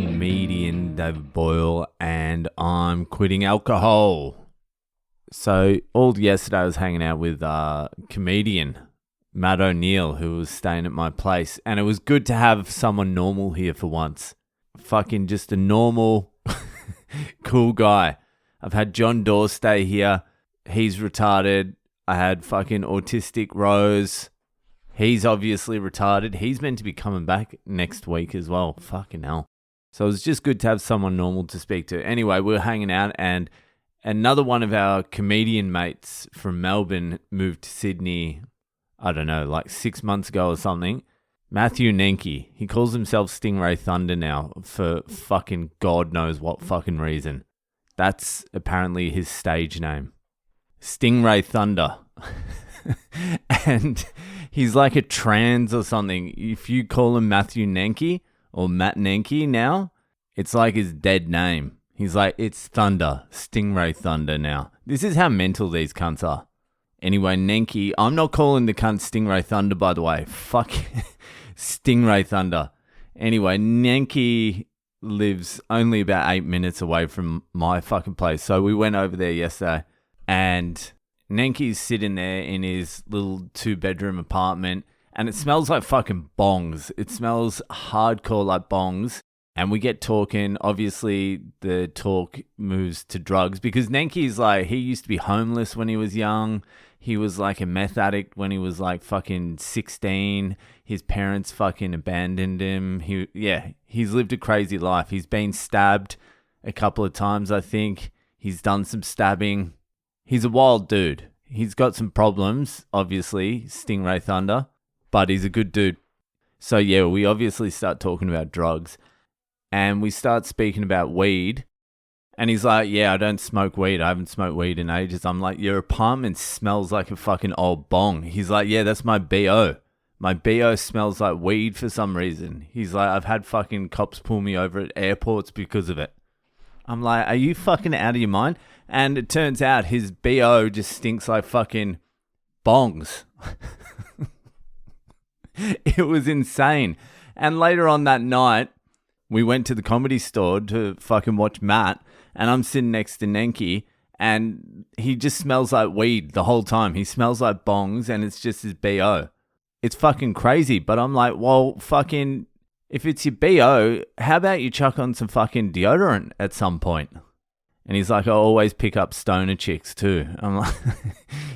comedian David Boyle, and I'm quitting alcohol. So all yesterday I was hanging out with comedian Matt O'Neill, who was staying at my place, and it was good to have someone normal here for once. Fucking just a normal, cool guy. I've had John Dawes stay here. He's retarded. I had fucking autistic Rose. He's obviously retarded. He's meant to be coming back next week as well. Fucking hell. So it was just good to have someone normal to speak to. Anyway, we were hanging out, and another one of our comedian mates from Melbourne moved to Sydney, I don't know, like 6 months ago or something. Matthew Nenke. He calls himself Stingray Thunder now for fucking God knows what fucking reason. That's apparently his stage name. Stingray Thunder. And he's like a trans or something. If you call him Matthew Nenke or Matt Nenke now, it's like his dead name. He's like, it's Thunder, Stingray Thunder now. This is how mental these cunts are. Anyway, Nenke, I'm not calling the cunt Stingray Thunder, by the way. Fuck Stingray Thunder. Anyway, Nenke lives only about 8 minutes away from my fucking place. So we went over there yesterday, and Nenke's sitting there in his little 2-bedroom apartment, and it smells like fucking bongs. It smells hardcore like bongs. And we get talking. Obviously, the talk moves to drugs because Nenke's like, he used to be homeless when he was young. He was like a meth addict when he was like fucking 16. His parents fucking abandoned him. He's lived a crazy life. He's been stabbed a couple of times, I think. He's done some stabbing. He's a wild dude. He's got some problems, obviously, Stingray Thunder, but he's a good dude. So yeah, we obviously start talking about drugs. And we start speaking about weed. And he's like, yeah, I don't smoke weed. I haven't smoked weed in ages. I'm like, your apartment smells like a fucking old bong. He's like, yeah, that's my BO. My BO smells like weed for some reason. He's like, I've had fucking cops pull me over at airports because of it. I'm like, are you fucking out of your mind? And it turns out his BO just stinks like fucking bongs. It was insane. And later on that night, we went to the Comedy Store to fucking watch Matt, and I'm sitting next to Nenke, and he just smells like weed the whole time. He smells like bongs, and it's just his BO. It's fucking crazy, but I'm like, well, fucking, if it's your BO, how about you chuck on some fucking deodorant at some point? And he's like, I always pick up stoner chicks too. I'm like,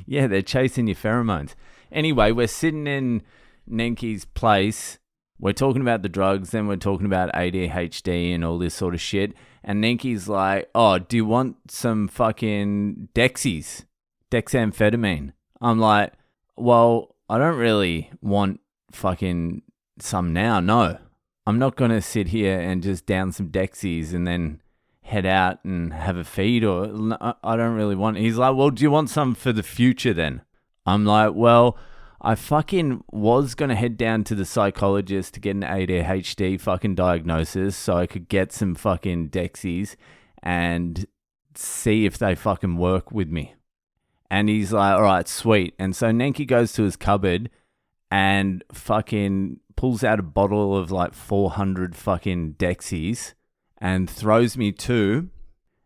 yeah, they're chasing your pheromones. Anyway, we're sitting in Nenke's place. We're talking about the drugs, then we're talking about ADHD and all this sort of shit. And Nenke's like, oh, do you want some fucking Dexies? Dexamphetamine. I'm like, well, I don't really want fucking some now, no. I'm not going to sit here and just down some Dexies and then head out and have a feed, or I don't really want. He's like, well, do you want some for the future then? I'm like, well, I fucking was going to head down to the psychologist to get an ADHD fucking diagnosis so I could get some fucking Dexies and see if they fucking work with me. And he's like, all right, sweet. And so Nenke goes to his cupboard and fucking pulls out a bottle of like 400 fucking Dexies and throws me 2.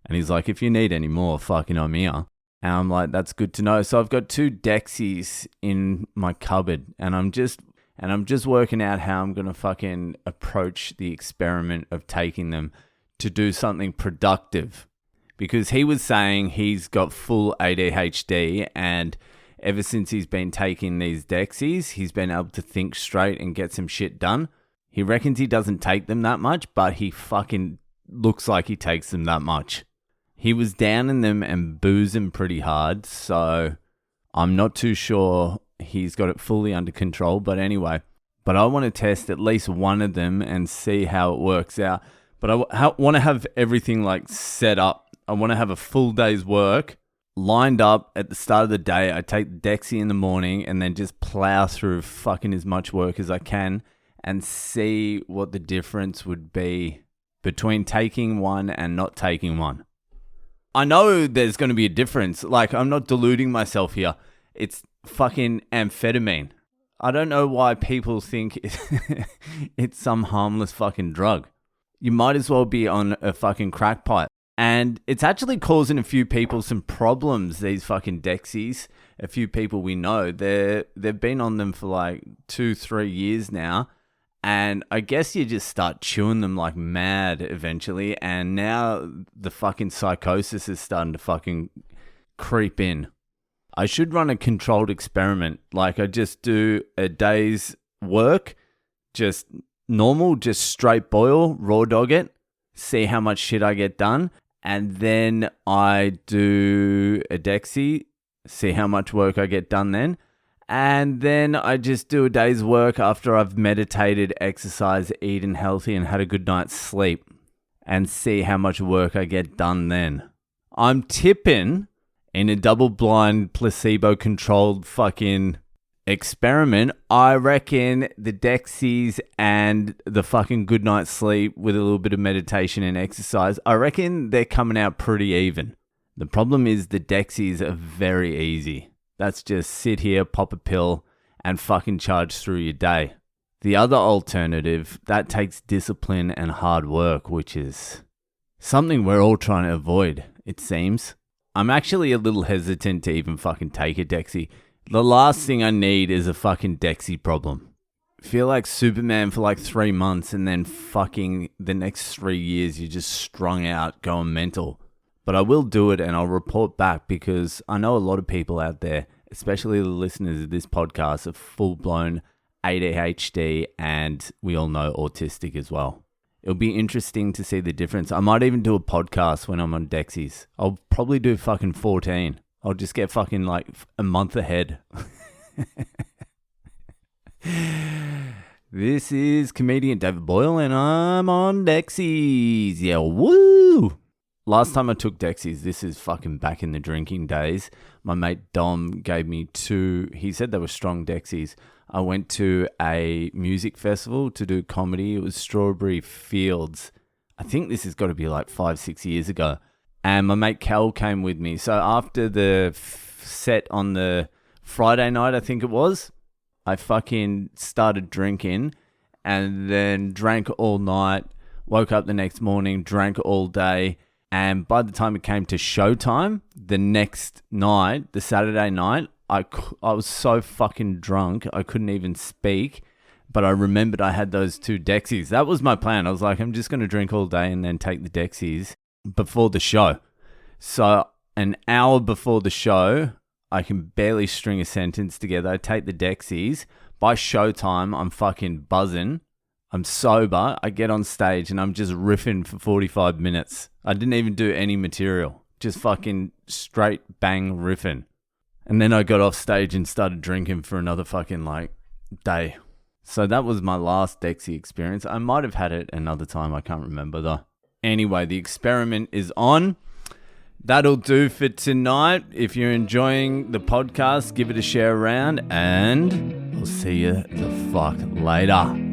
And he's like, if you need any more, fucking I'm here. And I'm like, that's good to know. So I've got 2 Dexies in my cupboard, and I'm just working out how I'm going to fucking approach the experiment of taking them to do something productive. Because he was saying he's got full ADHD, and ever since he's been taking these Dexies, he's been able to think straight and get some shit done. He reckons he doesn't take them that much, but he fucking looks like he takes them that much. He was down in them and boozing pretty hard, so I'm not too sure he's got it fully under control. But anyway, I want to test at least one of them and see how it works out. But I want to have everything like set up. I want to have a full day's work lined up at the start of the day. I take the Dexy in the morning and then just plow through fucking as much work as I can and see what the difference would be between taking one and not taking one. I know there's going to be a difference. Like, I'm not deluding myself here. It's fucking amphetamine. I don't know why people think it's some harmless fucking drug. you might as well be on a fucking crack pipe. And it's actually causing a few people some problems, these fucking Dexies. A few people we know, they've been on them for like 2-3 years now. And I guess you just start chewing them like mad eventually. And now the fucking psychosis is starting to fucking creep in. I should run a controlled experiment. Like I just do a day's work, just normal, just straight Boyle, raw dog it, see how much shit I get done. And then I do a Dexie, see how much work I get done then. And then I just do a day's work after I've meditated, exercised, eaten healthy, and had a good night's sleep. And see how much work I get done then. I'm tipping in a double-blind, placebo-controlled fucking experiment. I reckon the Dexies and the fucking good night's sleep with a little bit of meditation and exercise, I reckon they're coming out pretty even. The problem is the Dexies are very easy. That's just sit here, pop a pill, and fucking charge through your day. The other alternative, that takes discipline and hard work, which is something we're all trying to avoid, it seems. I'm actually a little hesitant to even fucking take a Dexie. The last thing I need is a fucking Dexie problem. Feel like Superman for like 3 months and then fucking the next 3 years you're just strung out, going mental. But I will do it and I'll report back because I know a lot of people out there, especially the listeners of this podcast, are full-blown ADHD and we all know autistic as well. It'll be interesting to see the difference. I might even do a podcast when I'm on Dexies. I'll probably do fucking 14. I'll just get fucking like a month ahead. This is comedian David Boyle and I'm on Dexies. Yeah, woo! Last time I took Dexies, this is fucking back in the drinking days. My mate Dom gave me 2. He said they were strong Dexies. I went to a music festival to do comedy. It was Strawberry Fields. I think this has got to be like 5-6 years ago. And my mate Cal came with me. So after the set on the Friday night, I think it was, I fucking started drinking and then drank all night, woke up the next morning, drank all day. And by the time it came to showtime, the next night, the Saturday night, I was so fucking drunk, I couldn't even speak. But I remembered I had those 2 Dexies. That was my plan. I was like, I'm just going to drink all day and then take the Dexies before the show. So an hour before the show, I can barely string a sentence together. I take the Dexies. By showtime, I'm fucking buzzing. I'm sober. I get on stage and I'm just riffing for 45 minutes. I didn't even do any material. Just fucking straight bang riffing. And then I got off stage and started drinking for another fucking like day. So that was my last Dexie experience. I might have had it another time. I can't remember though. Anyway, the experiment is on. That'll do for tonight. If you're enjoying the podcast, give it a share around and I'll see you the fuck later.